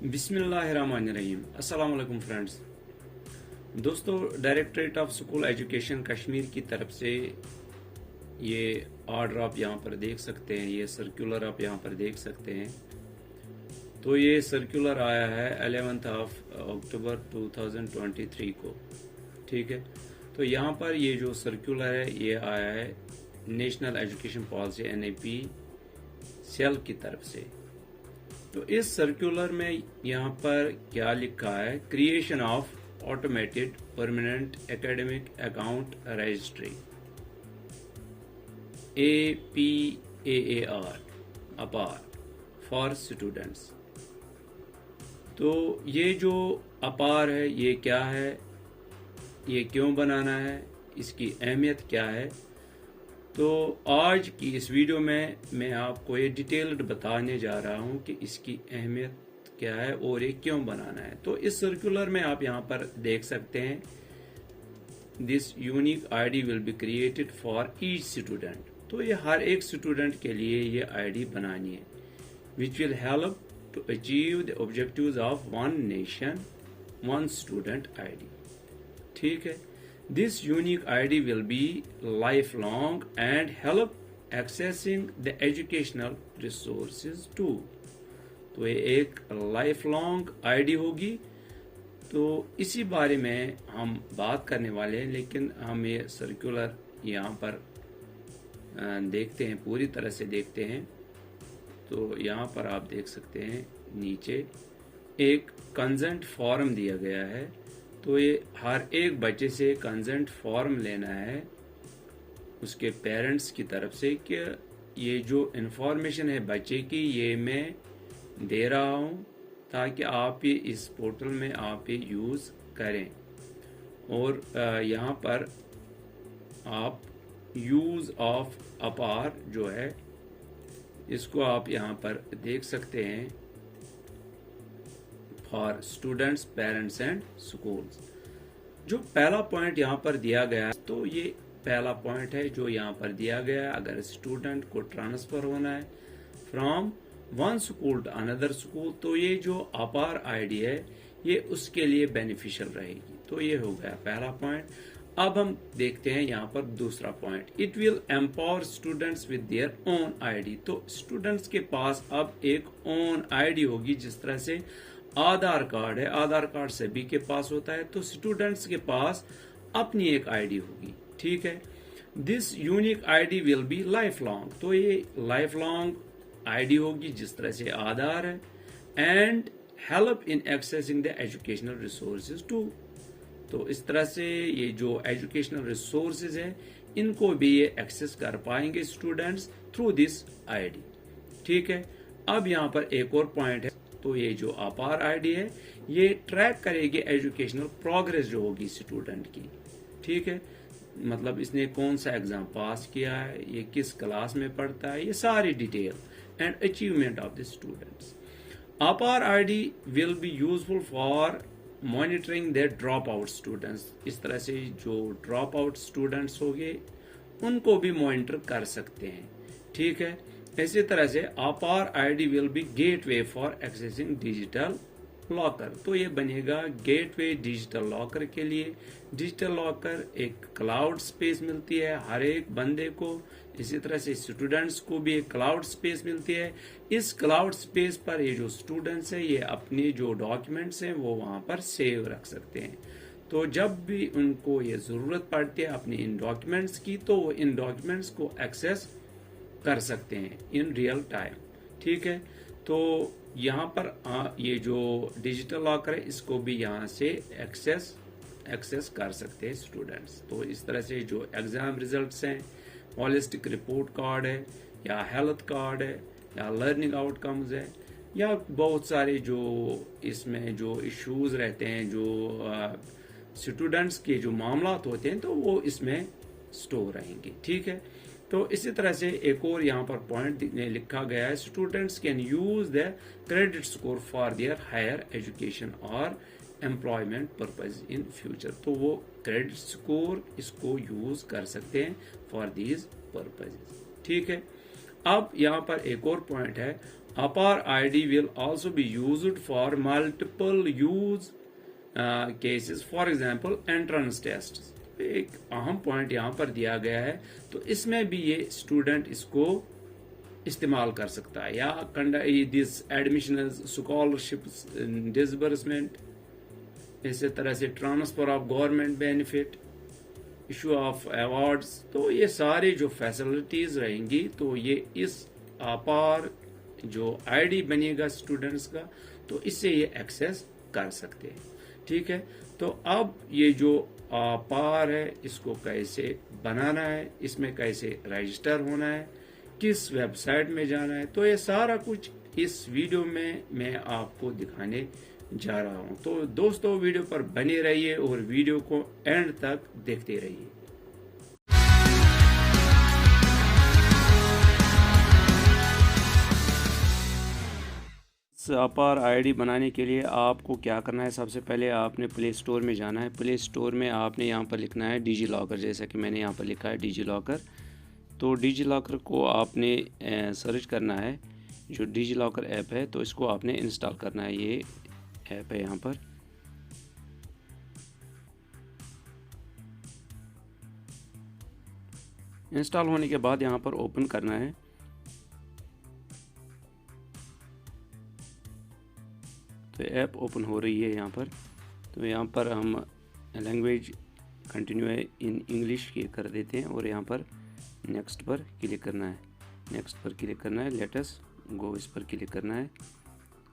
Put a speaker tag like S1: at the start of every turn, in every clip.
S1: बिस्मिल्लाहिर्रहमानिर्रहीम। अस्सलाम वालेकुम फ्रेंड्स। दोस्तों, directorate of school education Kashmir की तरफ से ये ऑर्डर आप यहाँ पर देख सकते हैं, ये सर्कुलर आप यहाँ पर देख सकते हैं। तो ये सर्कुलर आया है 11 अक्टूबर 2023 को। ठीक है, तो यहाँ पर ये जो सर्कुलर है ये आया है national education policy NAP cell की तरफ से। तो इस सर्कुलर में यहाँ पर क्या लिखा है, creation of automated permanent academic account registry APAAR अपार फॉर स्टूडेंट्स। तो ये जो अपार है ये क्या है, ये क्यों बनाना है, इसकी अहमियत क्या है। तो आज की इस वीडियो में मैं आपको ये डिटेल्ड बताने जा रहा हूं कि इसकी अहमियत क्या है और ये क्यों बनाना है। तो इस सर्कुलर में आप यहाँ पर देख सकते हैं, this unique ID will be created for each student. तो ये हर एक स्टूडेंट के लिए ये ID बनानी है, which will help to achieve the objectives of one nation one student ID। ठीक है, this unique ID will be lifelong and help accessing the educational resources too। तो ये एक lifelong ID होगी। तो इसी बारे में हम बात करने वाले हैं, लेकिन हम ये सर्कुलर यहाँ पर देखते हैं, पूरी तरह से देखते हैं। तो यहाँ पर आप देख सकते हैं नीचे एक कंसेंट फॉर्म दिया गया है। तो ये हर एक बच्चे से कंसेंट फॉर्म लेना है उसके पेरेंट्स की तरफ से कि ये जो इन्फॉर्मेशन है बच्चे की ये मैं दे रहा हूँ ताकि आप ये इस पोर्टल में आप ये यूज़ करें। और यहाँ पर आप यूज़ ऑफ अपार जो है इसको आप यहाँ पर देख सकते हैं, for students, parents and schools. जो पहला पॉइंट यहाँ पर दिया गया है, तो ये पहला पॉइंट है जो यहाँ पर दिया गया है। अगर स्टूडेंट को ट्रांसफर होना है from one school to another school, तो ये जो अपार ID है ये उसके लिए बेनिफिशियल रहेगी। तो ये हो गया पहला पॉइंट। अब हम देखते हैं यहाँ पर दूसरा point, it will empower students with their own ID। तो स्टूडेंट्स के पास अब एक ओन ID होगी। जिस तरह से आधार कार्ड है, आधार कार्ड सभी के पास होता है, तो स्टूडेंट्स के पास अपनी एक ID होगी। ठीक है, this unique ID will be life long. तो ये लाइफ लॉन्ग ID होगी जिस तरह से आधार है, and help in accessing the educational resources too. तो इस तरह से ये जो एजुकेशनल रिसोर्सेज है इनको भी ये एक्सेस कर पाएंगे स्टूडेंट्स थ्रू दिस ID। ठीक है, अब यहाँ पर एक और पॉइंट है। तो ये जो अपार ID है ये ट्रैक करेगी एजुकेशनल प्रोग्रेस जो होगी स्टूडेंट की। ठीक है, मतलब इसने कौन सा एग्जाम पास किया है, ये किस क्लास में पढ़ता है, ये सारी detail and achievement of the students. अपार ID will be useful for monitoring the drop out students. इस तरह से जो ड्रॉप आउट स्टूडेंट्स होंगे उनको भी मॉनिटर कर सकते हैं। ठीक है, इसी तरह से अपार ID will be gateway for accessing digital locker. तो ये बनेगा गेटवे डिजिटल लॉकर के लिए। डिजिटल लॉकर एक क्लाउड स्पेस मिलती है हर एक बंदे को, इसी तरह से स्टूडेंट्स को भी एक क्लाउड स्पेस मिलती है। इस क्लाउड स्पेस पर ये जो स्टूडेंट्स है ये अपने जो डॉक्यूमेंट्स हैं वो वहां पर सेव रख सकते हैं। तो जब भी उनको ये जरूरत पड़ती है अपने इन डॉक्यूमेंट्स की, तो वो इन डॉक्यूमेंट्स को एक्सेस कर सकते हैं इन रियल टाइम। ठीक है, तो यहाँ पर ये जो डिजिटल लॉकर है इसको भी यहाँ से एक्सेस कर सकते हैं स्टूडेंट्स। तो इस तरह से जो एग्जाम रिजल्ट्स हैं, हॉलिस्टिक रिपोर्ट कार्ड है, या हेल्थ कार्ड है, या लर्निंग आउटकम्स है, या बहुत सारे जो इसमें जो इश्यूज रहते हैं, जो स्टूडेंट्स के जो मामलात होते हैं, तो वो इसमें स्टोर रहेंगे। ठीक है, तो इसी तरह से एक और यहाँ पर पॉइंट लिखा गया है, students can use the credit score for their higher education और एम्प्लॉयमेंट पर्पज इन फ्यूचर। तो वो क्रेडिट स्कोर इसको यूज कर सकते हैं फॉर दीज पर्पज। ठीक है, अब यहाँ पर एक और पॉइंट है, APAR ID will also be used for multiple use cases, for example entrance tests. एक अहम पॉइंट यहाँ पर दिया गया है, तो इसमें भी ये स्टूडेंट इसको इस्तेमाल कर सकता है, या दिस एडमिशन स्कॉलरशिप डिसबर्समेंट, इसी तरह से transfer of government benefit, issue of awards, तो ये सारी जो फैसिलिटीज रहेंगी तो ये इस APAR जो आईडी बनेगा स्टूडेंट्स का, तो इससे ये एक्सेस कर सकते हैं। ठीक है, तो अब ये जो APAR है इसको कैसे बनाना है, इसमें कैसे रजिस्टर होना है, किस वेबसाइट में जाना है, तो ये सारा कुछ इस वीडियो में मैं आपको दिखाने जा रहा हूं। तो दोस्तों वीडियो पर बने रहिए और वीडियो को एंड तक देखते रहिए। APAR आईडी बनाने के लिए आपको क्या करना है, सबसे पहले आपने प्ले स्टोर में जाना है। प्ले स्टोर में आपने यहाँ पर लिखना है डिजी लॉकर, जैसा कि मैंने यहाँ पर लिखा है डिजी लॉकर। तो डिजी लॉकर को आपने सर्च करना है, जो डिजी लॉकर ऐप है तो इसको आपने इंस्टॉल करना है। ये ऐप है यहाँ पर, इंस्टॉल होने के बाद यहाँ पर ओपन करना है। तो ऐप ओपन हो रही है यहाँ पर। तो यहाँ पर हम लैंग्वेज कंटिन्यू इन इंग्लिश कर देते हैं और यहाँ पर नेक्स्ट पर क्लिक करना है। नेक्स्ट पर क्लिक करना है, लेटस गो इस पर क्लिक करना है।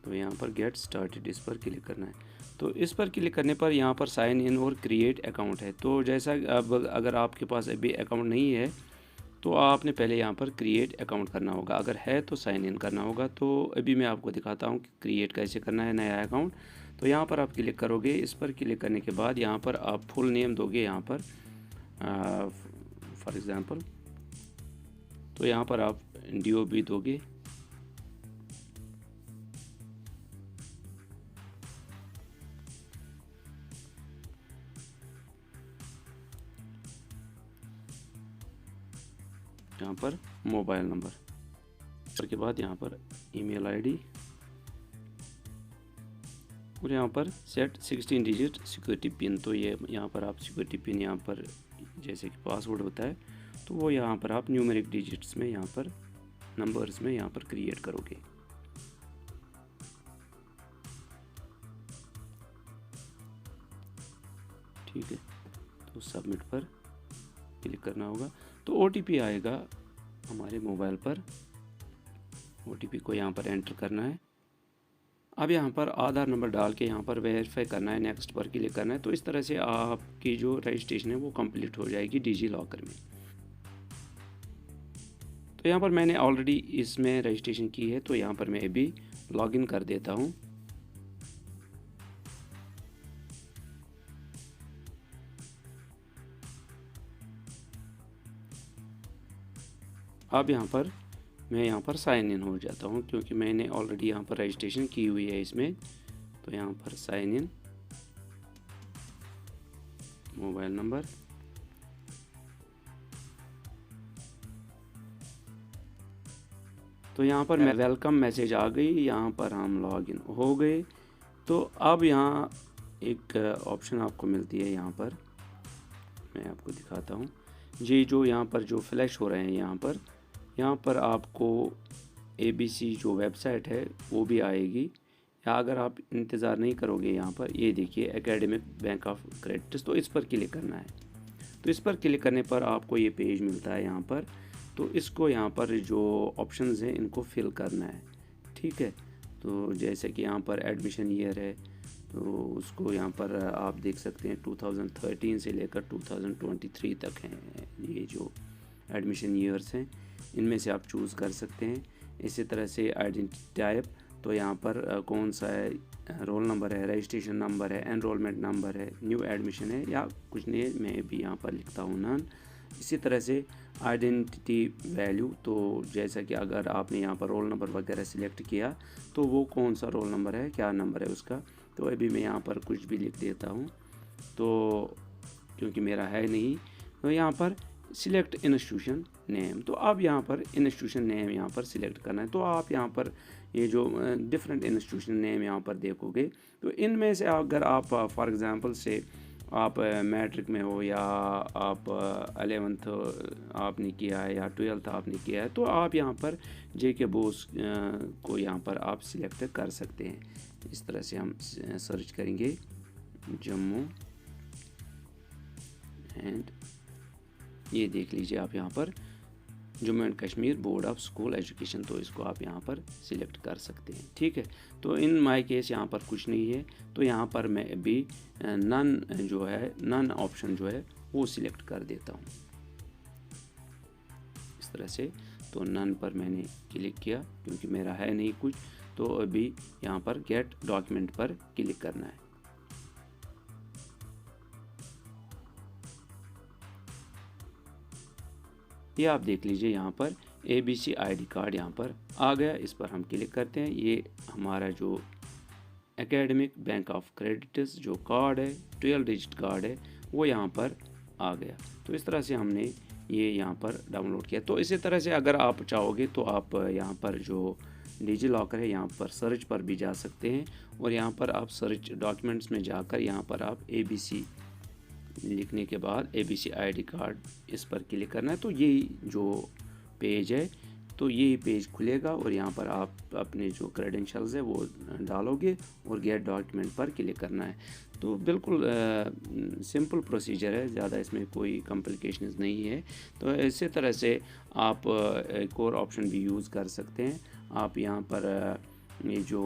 S1: तो यहाँ पर गेट स्टार्टेड इस पर क्लिक करना है। तो इस पर क्लिक करने पर यहाँ पर साइन इन और क्रिएट अकाउंट है। तो जैसा अब अगर आपके पास अभी अकाउंट नहीं है तो आपने पहले यहाँ पर क्रिएट अकाउंट करना होगा, अगर है तो साइन इन करना होगा। तो अभी मैं आपको दिखाता हूँ कि क्रिएट कैसे करना है नया अकाउंट। तो यहाँ पर आप क्लिक करोगे, इस पर क्लिक करने के बाद यहाँ पर आप फुल नेम दोगे यहाँ पर, फॉर एग्ज़ाम्पल। तो यहाँ पर आप DOB दोगे, यहाँ पर मोबाइल नंबर, के बाद यहाँ पर ईमेल आईडी, और यहाँ पर सेट 16 डिजिट सिक्योरिटी पिन। तो ये यहाँ पर आप सिक्योरिटी पिन यहाँ पर जैसे कि पासवर्ड होता है तो वो यहाँ पर आप न्यूमेरिक डिजिट्स में यहाँ पर नंबर्स में यहाँ पर क्रिएट करोगे। ठीक है, तो सबमिट पर क्लिक करना होगा। तो OTP आएगा हमारे मोबाइल पर, OTP को यहाँ पर एंटर करना है। अब यहाँ पर आधार नंबर डाल के यहाँ पर वेरीफाई करना है, नेक्स्ट पर क्लिक करना है। तो इस तरह से आपकी जो रजिस्ट्रेशन है वो कंप्लीट हो जाएगी डिजी लॉकर में। तो यहाँ पर मैंने ऑलरेडी इसमें रजिस्ट्रेशन की है, तो यहाँ पर मैं अभी लॉगिन कर देता हूँ। अब यहाँ पर मैं यहाँ पर साइन इन हो जाता हूँ, क्योंकि मैंने ऑलरेडी यहाँ पर रजिस्ट्रेशन की हुई है इसमें। तो यहाँ पर साइन इन, मोबाइल नंबर, तो यहाँ पर वेलकम मैसेज आ गई, यहाँ पर हम लॉगिन हो गए। तो अब यहाँ एक ऑप्शन आपको मिलती है, यहाँ पर मैं आपको दिखाता हूँ। ये जो यहाँ पर जो फ्लैश हो रहे हैं यहाँ पर आपको ABC जो वेबसाइट है वो भी आएगी, या अगर आप इंतज़ार नहीं करोगे यहाँ पर ये देखिए एकेडमिक बैंक ऑफ क्रेडिट्स, तो इस पर क्लिक करना है। तो इस पर क्लिक करने पर आपको ये पेज मिलता है यहाँ पर। तो इसको यहाँ पर जो ऑप्शंस हैं इनको फिल करना है। ठीक है, तो जैसे कि यहाँ पर एडमिशन ईयर है तो उसको यहाँ पर आप देख सकते हैं 2013 से लेकर 2023 तक हैं ये जो एडमिशन ईयर्स हैं, इनमें से आप चूज़ कर सकते हैं। इसी तरह से आइडेंटिटी टाइप, तो यहाँ पर कौन सा है, रोल नंबर है, रजिस्ट्रेशन नंबर है, एनरोलमेंट नंबर है, न्यू एडमिशन है या कुछ नहीं, मैं भी यहाँ पर लिखता हूँ नन। इसी तरह से आइडेंटिटी वैल्यू, तो जैसा कि अगर आपने यहाँ पर रोल नंबर वगैरह सिलेक्ट किया तो वो कौन सा रोल नंबर है, क्या नंबर है उसका, तो अभी मैं यहाँ पर कुछ भी लिख देता हूँ, तो क्योंकि मेरा है नहीं। तो यहाँ पर सिलेक्ट इंस्टीट्यूशन नेम, तो अब यहाँ पर इंस्टीट्यूशन नेम यहाँ पर सिलेक्ट करना है। तो आप यहाँ पर ये जो डिफरेंट इंस्टीट्यूशन नेम यहाँ पर देखोगे, तो इनमें से अगर आप फॉर एग्ज़ाम्पल से आप मैट्रिक में हो या आप 11th आपने किया है या 12th आपने किया है, तो आप यहाँ पर JK बोस को यहाँ पर आप सिलेक्ट कर सकते हैं। इस तरह से हम सर्च करेंगे जम्मू एंड ये देख लीजिए आप यहाँ पर Jammu and Kashmir board of school education, तो इसको आप यहाँ पर सिलेक्ट कर सकते हैं। ठीक है, तो इन माय केस यहाँ पर कुछ नहीं है, तो यहाँ पर मैं भी नन ऑप्शन जो है वो सिलेक्ट कर देता हूँ इस तरह से। तो नन पर मैंने क्लिक किया क्योंकि मेरा है नहीं कुछ, तो अभी यहाँ पर गेट डॉक्यूमेंट पर क्लिक करना है। ये आप देख लीजिए यहाँ पर ABC ID कार्ड यहाँ पर आ गया, इस पर हम क्लिक करते हैं। ये हमारा जो एकेडमिक बैंक ऑफ क्रेडिट्स जो कार्ड है 12 डिजिट कार्ड है वो यहाँ पर आ गया। तो इस तरह से हमने ये यहाँ पर डाउनलोड किया। तो इसी तरह से अगर आप चाहोगे तो आप यहाँ पर जो डिजी लॉकर है यहाँ पर सर्च पर भी जा सकते हैं, और यहाँ पर आप सर्च डॉक्यूमेंट्स में जाकर यहाँ पर आप ABC लिखने के बाद ABC ID कार्ड इस पर क्लिक करना है। तो यही जो पेज है, तो यही पेज खुलेगा और यहाँ पर आप अपने जो क्रेडेंशियल्स है वो डालोगे और गेट डॉक्यूमेंट पर क्लिक करना है। तो बिल्कुल सिंपल प्रोसीजर है, ज़्यादा इसमें कोई कॉम्प्लिकेशंस नहीं है। तो इसी तरह से आप एक और ऑप्शन भी यूज़ कर सकते हैं। आप यहाँ पर ये जो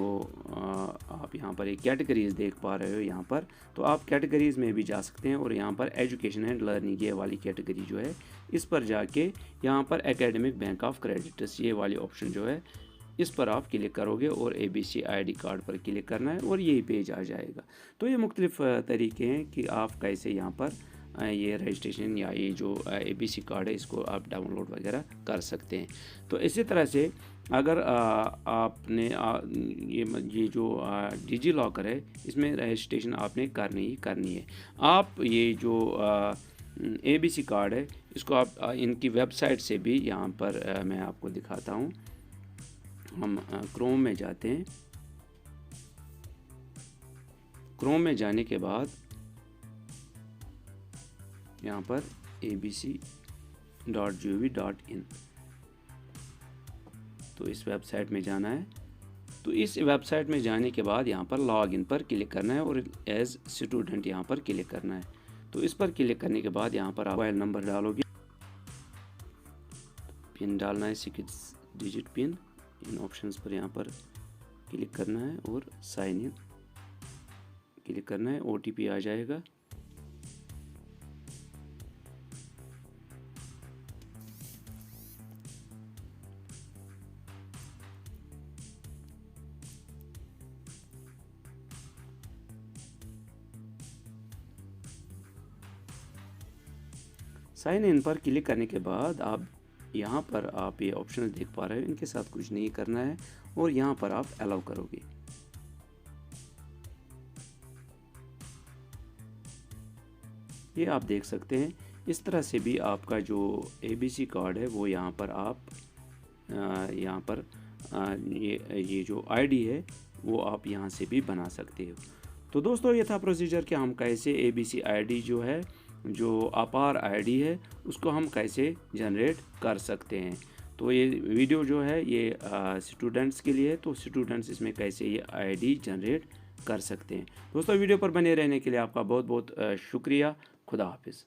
S1: आप यहाँ पर एक कैटेगरीज देख पा रहे हो यहाँ पर, तो आप कैटेगरीज़ में भी जा सकते हैं और यहाँ पर एजुकेशन एंड लर्निंग ये वाली कैटेगरी जो है इस पर जाके यहाँ पर एकेडमिक बैंक ऑफ क्रेडिट्स ये वाली ऑप्शन जो है इस पर आप क्लिक करोगे और ABC ID कार्ड पर क्लिक करना है और यही पेज आ जाएगा। तो ये मुख्तलिफ तरीके हैं कि आप कैसे यहाँ पर ये रजिस्ट्रेशन या ये जो ABC कार्ड है इसको आप डाउनलोड वगैरह कर सकते हैं। तो इसी तरह से अगर आपने ये जो डिजी लॉकर है इसमें रजिस्ट्रेशन आपने करनी है। आप ये जो ABC कार्ड है इसको आप इनकी वेबसाइट से भी यहाँ पर मैं आपको दिखाता हूँ। हम क्रोम में जाते हैं। क्रोम में जाने के बाद यहाँ पर abc.gov.in, तो इस वेबसाइट में जाना है। तो इस वेबसाइट में जाने के बाद यहाँ पर लॉग इन पर क्लिक करना है और एज स्टूडेंट यहाँ पर क्लिक करना है। तो इस पर क्लिक करने के बाद यहाँ पर आप मोबाइल नंबर डालोगे, पिन डालना है 6 डिजिट पिन। इन ऑप्शंस पर यहाँ पर क्लिक करना है और साइन इन क्लिक करना है। OTP आ जाएगा। साइन इन पर क्लिक करने के बाद आप यहाँ पर आप ये ऑप्शन देख पा रहे हो, इनके साथ कुछ नहीं करना है और यहाँ पर आप अलाउ करोगे। ये आप देख सकते हैं। इस तरह से भी आपका जो ABC कार्ड है वो यहाँ पर आप यहाँ पर ये जो ID है वो आप यहाँ से भी बना सकते हो। तो दोस्तों ये था प्रोसीजर कि हम कैसे ABC ID जो है जो अपार ID है उसको हम कैसे जनरेट कर सकते हैं। तो ये वीडियो जो है ये स्टूडेंट्स के लिए, तो स्टूडेंट्स इसमें कैसे ये ID जनरेट कर सकते हैं। दोस्तों वीडियो पर बने रहने के लिए आपका बहुत बहुत शुक्रिया। खुदा हाफिज़।